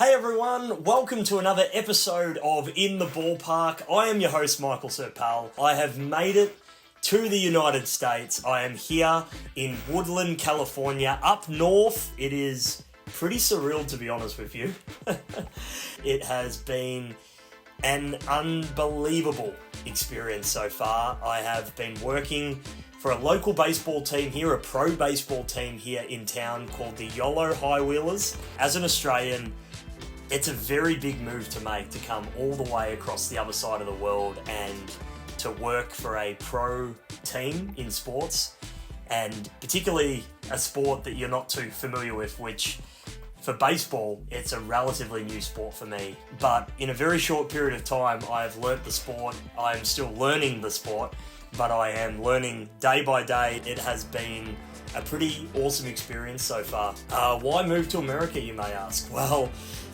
Hey everyone, welcome to another episode of In the Ballpark. I am your host, Michael Serpal. I have made it to the United States. I am here in Woodland, California, up north. It is pretty surreal, to be honest with you. It has been an unbelievable experience so far. I have been working for a local baseball team here, a pro baseball team here in town called the Yolo High Wheelers. As an Australian, it's a very big move to make, to come all the way across the other side of the world and to work for a pro team in sports, and particularly a sport that you're not too familiar with, which for baseball, it's a relatively new sport for me. But in a very short period of time, I've learnt the sport. I'm still learning the sport, but I am learning day by day. It has been a pretty awesome experience so far. Why move to America, you may ask? Well,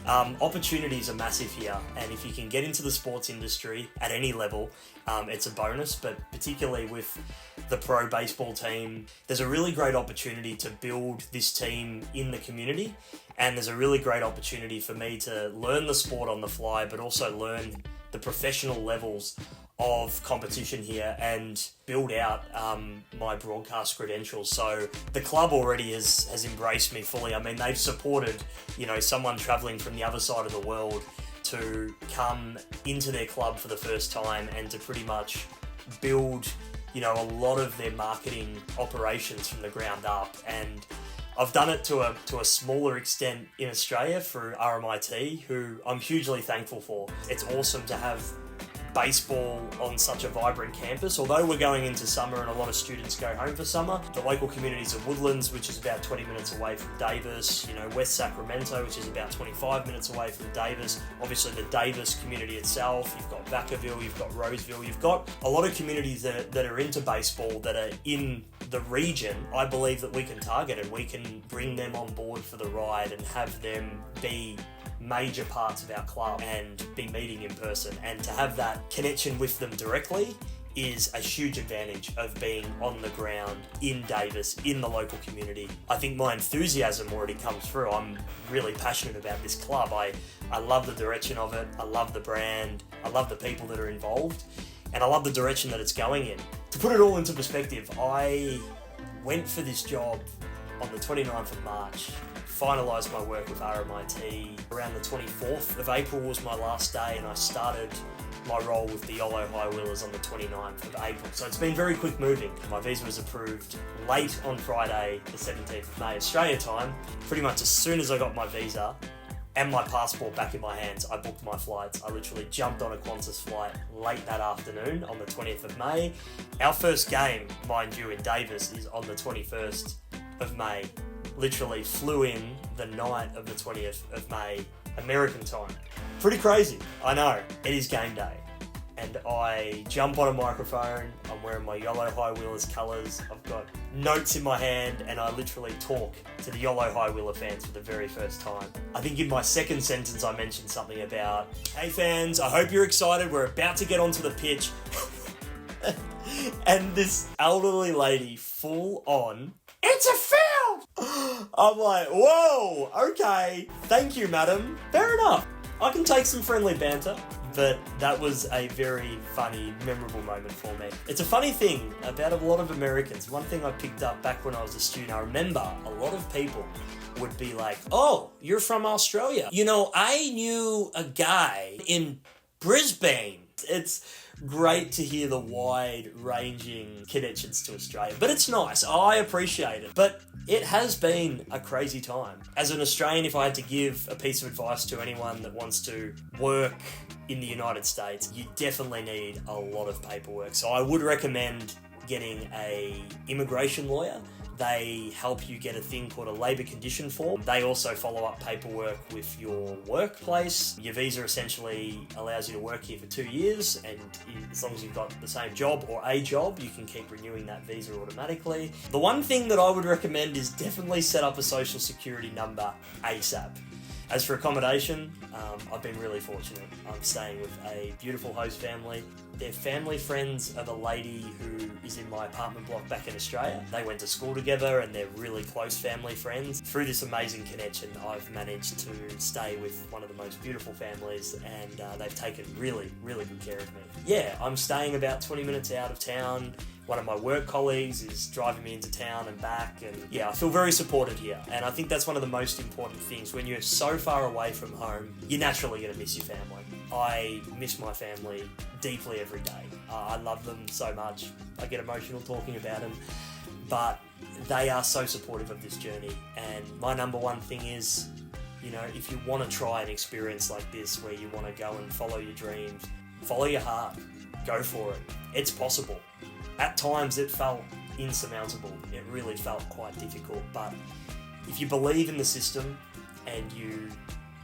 opportunities are massive here, and if you can get into the sports industry at any level, it's a bonus, but particularly with the pro baseball team, there's a really great opportunity to build this team in the community, and there's a really great opportunity for me to learn the sport on the fly, but also learn the professional levels of competition here and build out my broadcast credentials. So the club already has embraced me fully. I mean, they've supported, someone traveling from the other side of the world to come into their club for the first time and to pretty much build, a lot of their marketing operations from the ground up. And I've done it to a smaller extent in Australia through RMIT, who I'm hugely thankful for. It's awesome to have baseball on such a vibrant campus. Although we're going into summer and a lot of students go home for summer, the local communities of Woodlands, which is about 20 minutes away from Davis, West Sacramento, which is about 25 minutes away from Davis, obviously the Davis community itself, you've got Vacaville, you've got Roseville, you've got a lot of communities that are into baseball that are in the region. I believe that we can target and we can bring them on board for the ride and have them be major parts of our club and be meeting in person, and to have that connection with them directly is a huge advantage of being on the ground in Davis, in the local community. I think my enthusiasm already comes through. I'm really passionate about this club. I love the direction of it. I love the brand. I love the people that are involved, and I love the direction that it's going in. To put it all into perspective, I went for this job on the 29th of March, finalised my work with RMIT. Around the 24th of April was my last day, and I started my role with the Yolo High Wheelers on the 29th of April. So it's been very quick moving. My visa was approved late on Friday, the 17th of May, Australia time. Pretty much as soon as I got my visa and my passport back in my hands, I booked my flights. I literally jumped on a Qantas flight late that afternoon on the 20th of May. Our first game, mind you, in Davis is on the 21st of May. Literally flew in the night of the 20th of May, American time. Pretty crazy, I know. It is game day. And I jump on a microphone, I'm wearing my Yolo High Wheelers colours, I've got notes in my hand, and I literally talk to the Yolo High Wheeler fans for the very first time. I think in my second sentence I mentioned something about, "Hey fans, I hope you're excited, we're about to get onto the pitch." And this elderly lady, full on, "It's a foul!" I'm like, whoa, okay, thank you, madam. Fair enough. I can take some friendly banter, but that was a very funny, memorable moment for me. It's a funny thing about a lot of Americans. One thing I picked up back when I was a student, I remember a lot of people would be like, "Oh, you're from Australia. I knew a guy in Brisbane." It's great to hear the wide-ranging connections to Australia, but it's nice. I appreciate it, but it has been a crazy time. As an Australian, if I had to give a piece of advice to anyone that wants to work in the United States, you definitely need a lot of paperwork. So I would recommend getting an immigration lawyer. They help you get a thing called a labour condition form. They also follow up paperwork with your workplace. Your visa essentially allows you to work here for 2 years, and as long as you've got the same job or a job, you can keep renewing that visa automatically. The one thing that I would recommend is definitely set up a social security number ASAP. As for accommodation, I've been really fortunate. I'm staying with a beautiful host family. They're family friends of a lady who is in my apartment block back in Australia. They went to school together and they're really close family friends. Through this amazing connection, I've managed to stay with one of the most beautiful families, and they've taken really, really good care of me. Yeah, I'm staying about 20 minutes out of town. One of my work colleagues is driving me into town and back, and yeah, I feel very supported here. And I think that's one of the most important things. When you're so far away from home, you're naturally going to miss your family. I miss my family deeply every day. I love them so much. I get emotional talking about them, but they are so supportive of this journey. And my number one thing is, you know, if you want to try an experience like this where you want to go and follow your dreams, follow your heart, go for it. It's possible. At times it felt insurmountable. It really felt quite difficult, but if you believe in the system and you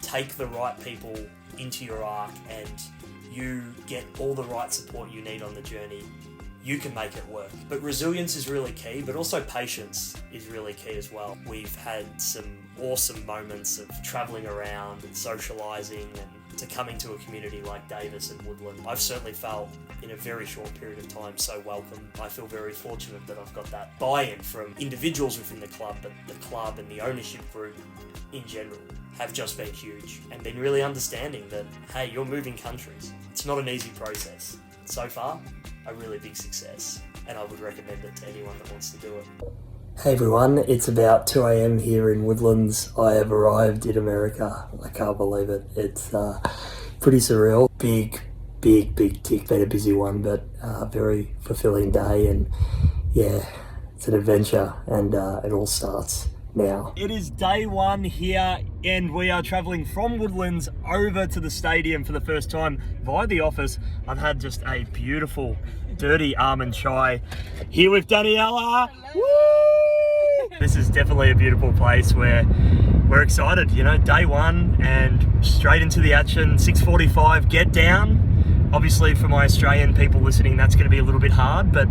take the right people into your arc and you get all the right support you need on the journey, you can make it work. But resilience is really key, but also patience is really key as well. We've had some awesome moments of travelling around and socialising and to coming to a community like Davis and Woodland. I've certainly felt in a very short period of time so welcome. I feel very fortunate that I've got that buy-in from individuals within the club, but the club and the ownership group in general have just been huge and been really understanding that, hey, you're moving countries. It's not an easy process. So far, a really big success, and I would recommend it to anyone that wants to do it. Hey everyone, it's about 2 a.m. here in Woodlands. I have arrived in America. I can't believe it. It's pretty surreal. Big tick. Been a busy one, but very fulfilling day, and yeah, it's an adventure, and it all starts now. It is day one here, and we are travelling from Woodlands over to the stadium for the first time via the office. I've had just a beautiful, dirty almond chai here with Daniela. Woo! This is definitely a beautiful place where we're excited, you know, day one and straight into the action. 6:45, get down. Obviously for my Australian people listening, that's going to be a little bit hard, but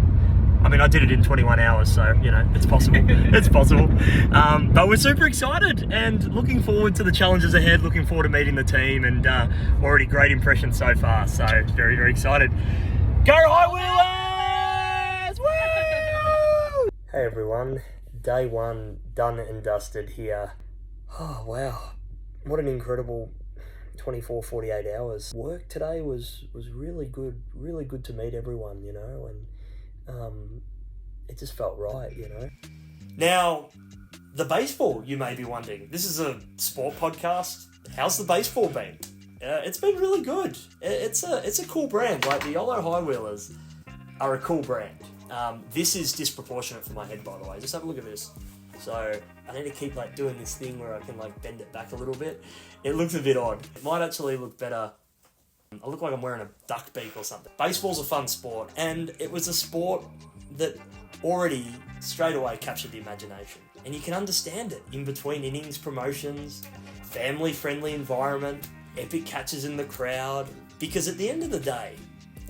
I mean, I did it in 21 hours, so, you know, it's possible. It's possible. But we're super excited and looking forward to the challenges ahead, looking forward to meeting the team, and already great impressions so far, so very, very excited. Go High Wheelers! Woo! Hey everyone, day one done and dusted here. Oh, wow. What an incredible 24, 48 hours. Work today was really good to meet everyone, you know, and it just felt right, you know. Now, the baseball, you may be wondering. This is a sport podcast. How's the baseball been? It's been really good. It's a cool brand. Like the Yolo High Wheelers are a cool brand. This is disproportionate for my head, by the way. Just have a look at this. So I need to keep like doing this thing where I can like bend it back a little bit. It looks a bit odd. It might actually look better. I look like I'm wearing a duck beak or something. Baseball's a fun sport, and it was a sport that already straight away captured the imagination. And you can understand it. In between innings promotions, family-friendly environment, epic catches in the crowd. Because at the end of the day,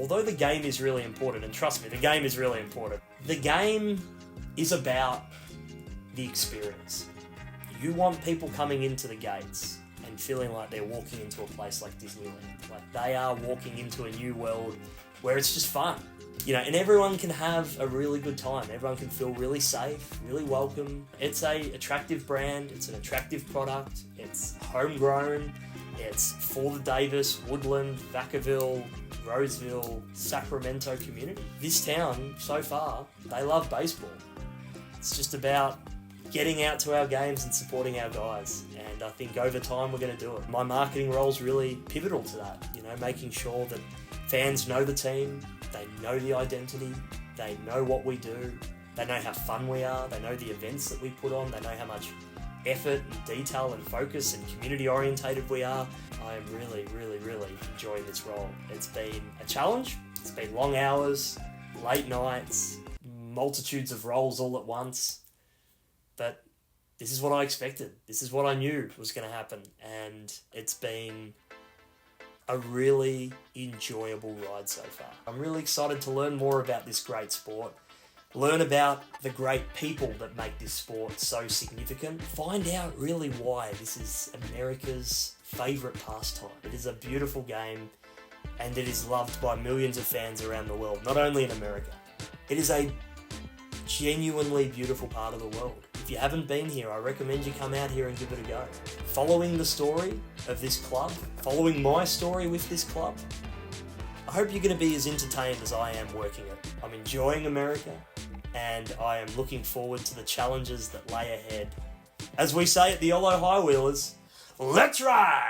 although the game is really important, and trust me, the game is really important, the game is about the experience. You want people coming into the gates and feeling like they're walking into a place like Disneyland. Like they are walking into a new world where it's just fun. You know, and everyone can have a really good time. Everyone can feel really safe, really welcome. It's a attractive brand. It's an attractive product. It's homegrown. It's for the Davis, Woodland, Vacaville, Roseville, Sacramento community. This town, so far, they love baseball. It's just about getting out to our games and supporting our guys. And I think over time we're going to do it. My marketing role is really pivotal to that, you know, making sure that fans know the team, they know the identity, they know what we do, they know how fun we are, they know the events that we put on, they know how much effort and detail and focus and community orientated we are. I am really enjoying this role. It's been a challenge, it's been long hours, late nights, multitudes of roles all at once. But this is what I expected. This is what I knew was going to happen. And it's been a really enjoyable ride so far. I'm really excited to learn more about this great sport, learn about the great people that make this sport so significant, find out really why this is America's favourite pastime. It is a beautiful game, and it is loved by millions of fans around the world, not only in America. It is a genuinely beautiful part of the world. If you haven't been here, I recommend you come out here and give it a go. Following the story of this club, following my story with this club, I hope you're going to be as entertained as I am working it. I'm enjoying America, and I am looking forward to the challenges that lay ahead. As we say at the Yolo High Wheelers, let's ride!